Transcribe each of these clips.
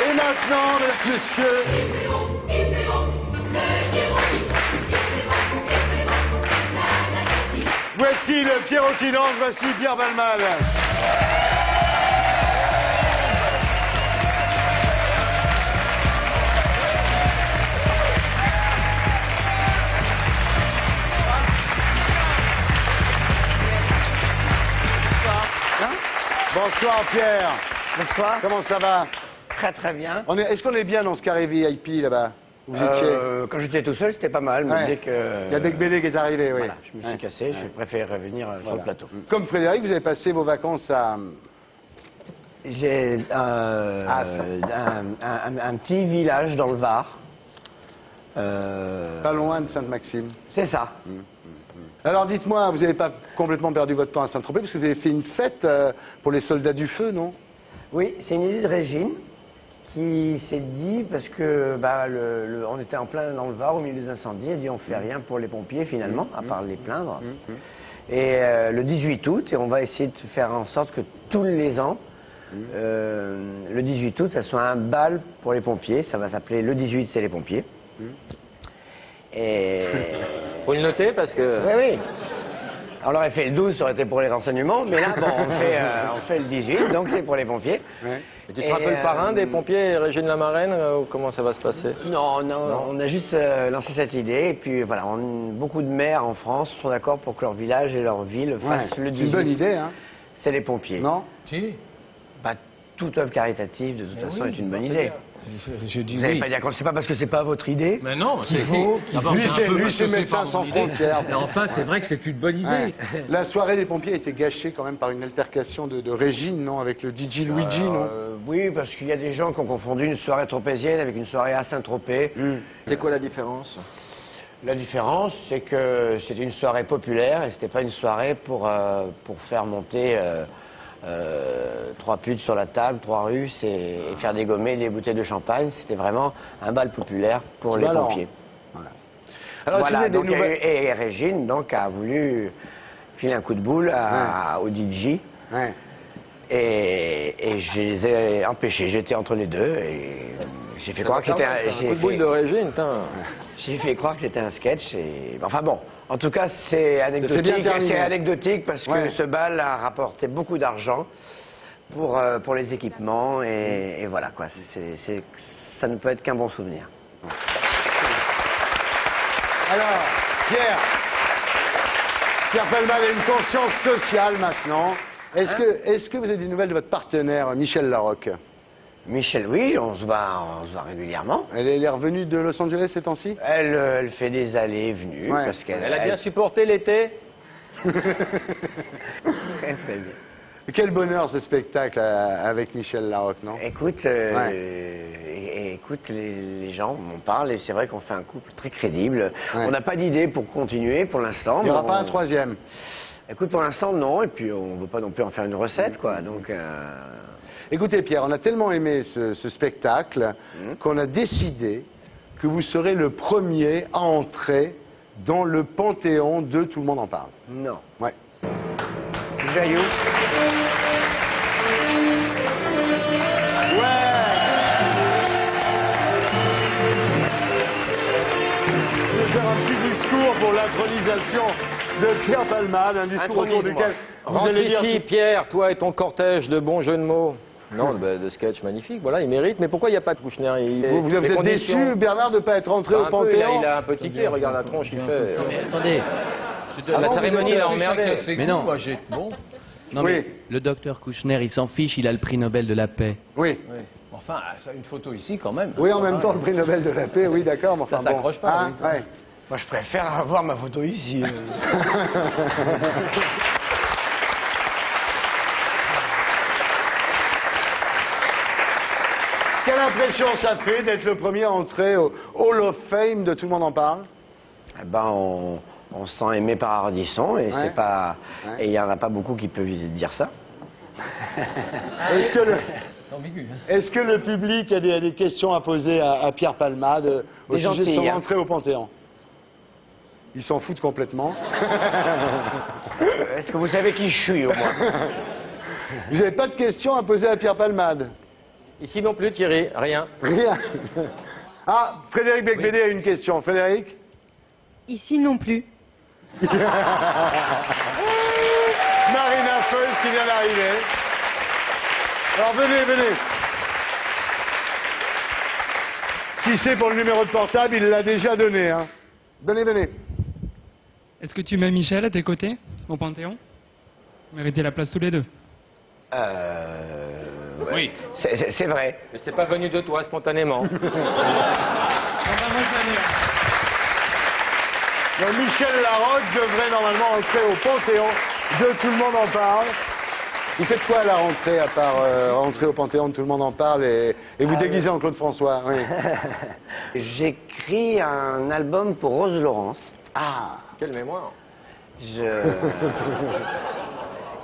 Et maintenant, monsieur... Voici le Pierrot qui danse, voici Pierre Palmade. Bonsoir Pierre. Bonsoir. Comment ça va? Très très bien. Est-ce qu'on est bien dans ce carré VIP là-bas? Vous étiez... Quand j'étais tout seul, c'était pas mal. Mais dès que... Il y a Bec Bélé qui est arrivé, oui. Voilà, je me suis cassé, je préfère revenir sur le plateau. Comme Frédéric, vous avez passé vos vacances à... J'ai un petit village dans le Var. Pas loin de Sainte-Maxime. C'est ça. Alors dites-moi, vous n'avez pas complètement perdu votre temps à Saint-Tropez parce que vous avez fait une fête pour les soldats du feu, non? Oui, c'est une idée de Régine qui s'est dit, parce que on était en plein dans le Var au milieu des incendies, elle dit on fait rien pour les pompiers finalement, à part les plaindre. Et le 18 août, et on va essayer de faire en sorte que tous les ans, le 18 août, ça soit un bal pour les pompiers. Ça va s'appeler le 18, c'est les pompiers. Et... Faut le noter parce que... Oui, oui. On aurait fait le 12, ça aurait été pour les renseignements, mais là, bon, on fait le 18, donc c'est pour les pompiers. Ouais. Et tu seras un peu le parrain des pompiers, Régine la marraine, ou comment ça va se passer? Non, on a juste lancé cette idée, et puis voilà, beaucoup de maires en France sont d'accord pour que leur village et leur ville fassent le 18. C'est une bonne idée, hein? C'est les pompiers. Non? Si. Bah, toute œuvre caritative, de toute façon, est une bonne idée. Je dis Vous n'allez oui. pas dire que c'est pas parce que c'est pas votre idée. Mais non, c'est faut- Lui, c'est Médecins sans frontières. Et enfin, c'est vrai que c'est une bonne idée. Ouais. La soirée des pompiers a été gâchée quand même par une altercation de Régine, non? Avec le DJ Luigi, non? Oui, parce qu'il y a des gens qui ont confondu une soirée tropézienne avec une soirée à Saint-Tropez. C'est quoi la différence? La différence, c'est que c'était une soirée populaire et c'était pas une soirée pour faire monter 3 putes sur la table, 3 Russes et faire dégommer des bouteilles de champagne. C'était vraiment un bal populaire pour les Bal en. pompiers. Voilà. Alors, est-ce que vous Voilà, avez des donc, nouvelles... et Régine donc, a voulu filer un coup de boule au DJ. Ouais. Et je les ai empêchés. J'étais entre les deux et j'ai fait croire que c'était un coup de boule de Régine, putain. J'ai fait croire que c'était un sketch. Et... Enfin bon, en tout cas, c'est C'est bien anecdotique. terminé. C'est anecdotique parce que Ouais. ce bal a rapporté beaucoup d'argent pour les équipements. Et voilà, quoi. Ça ne peut être qu'un bon souvenir. Alors, Pierre Palmade a une conscience sociale maintenant. Est-ce que vous avez des nouvelles de votre partenaire, Michel Larocque? Michel, oui, on se voit régulièrement. Elle est revenue de Los Angeles ces temps-ci? Elle fait des allées et venues. Ouais. Parce qu'elle Elle a bien supporté l'été? Elle fait bien. Quel bonheur ce spectacle avec Michel Larocque, non? Écoute, écoute, les gens m'en parlent et c'est vrai qu'on fait un couple très crédible. Ouais. On n'a pas d'idée pour continuer pour l'instant. Il n'y aura mais pas un troisième? Écoute, pour l'instant, non. Et puis, on ne veut pas non plus en faire une recette, quoi. Donc, Écoutez Pierre, on a tellement aimé ce spectacle qu'on a décidé que vous serez le premier à entrer dans le panthéon de Tout le monde en parle. non. Ouais. Jaillou. Je vais faire un petit discours pour l'intronisation de Pierre Palmade, un discours autour duquel vous Rentre allez dire... ici, Pierre, toi et ton cortège de bons jeux de mots. Non, de sketch magnifique, voilà, il mérite. Mais pourquoi il n'y a pas de Kouchner? Vous êtes déçu, Bernard, de ne pas être rentré au Il Panthéon? a un peu tiqué, regarde la tronche qu'il fait. Mais attendez. La cérémonie l'a emmerdé. Mais non. Bon. Non, Oui. mais le docteur Kouchner, il s'en fiche, il a le prix Nobel de la paix. Oui. Enfin, ça a une photo ici quand même. Oui, en même temps, le prix Nobel de la paix, oui, d'accord, mais enfin Ça s'accroche pas, Hein, ouais. Moi, je préfère avoir ma photo ici. Quelle impression ça fait d'être le premier à entrer au Hall of Fame de Tout le monde en parle? Eh ben, on se sent aimé par Ardisson et Ouais. c'est pas. Ouais. Et il n'y en a pas beaucoup qui peuvent dire ça. Est-ce que le... C'est ambigu. Hein. Est-ce que le public a des questions à poser à Pierre Palmade au Des sujet de son gentils, hein. entrée au Panthéon? Ils s'en foutent complètement. Est-ce que vous savez qui je suis, au moins? Vous n'avez pas de questions à poser à Pierre Palmade? Ici non plus, Thierry, rien. Rien. Ah, Frédéric Becbédé a une question. Frédéric? Ici non plus. Marina Feus qui vient d'arriver. Alors venez, venez. Si c'est pour le numéro de portable, il l'a déjà donné. Hein. Venez, venez. Est-ce que tu mets Michel à tes côtés, au Panthéon? Vous méritez la place tous les deux. Ouais. Oui. C'est vrai. Mais c'est pas venu de toi spontanément. Donc Michel Larocque devrait normalement entrer au Panthéon de Tout le monde en parle. Vous faites quoi à la rentrée, à part rentrer au Panthéon de Tout le monde en parle et vous déguiser en Claude François? Oui. J'écris un album pour Rose Laurence. Ah. Quelle mémoire.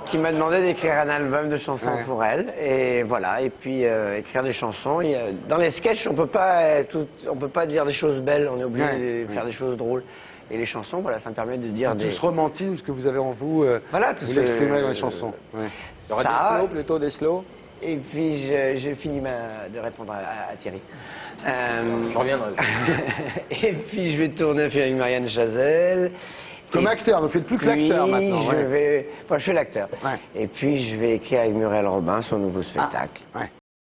Qui m'a demandé d'écrire un album de chansons Ouais. pour elle. Et voilà, et puis écrire des chansons. Dans les sketchs, on peut pas dire des choses belles, on est obligé Ouais, de faire des choses drôles. Et les chansons, voilà, ça me permet de dire Tout des... ce romantisme que vous avez en vous, Voilà, tout vous ce- l'exprimerez dans les chansons. Ouais. Il y aura Ça, des slows, plutôt des slows. Et puis, j'ai fini de répondre à Thierry. Je reviendrai. Et puis, je vais tourner un film avec Marianne Chazelle. Comme Et acteur, ne faites plus que l'acteur puis, maintenant. je Ouais. vais... Enfin, je fais l'acteur. Ouais. Et puis, je vais écrire avec Muriel Robin son nouveau spectacle. Ouais.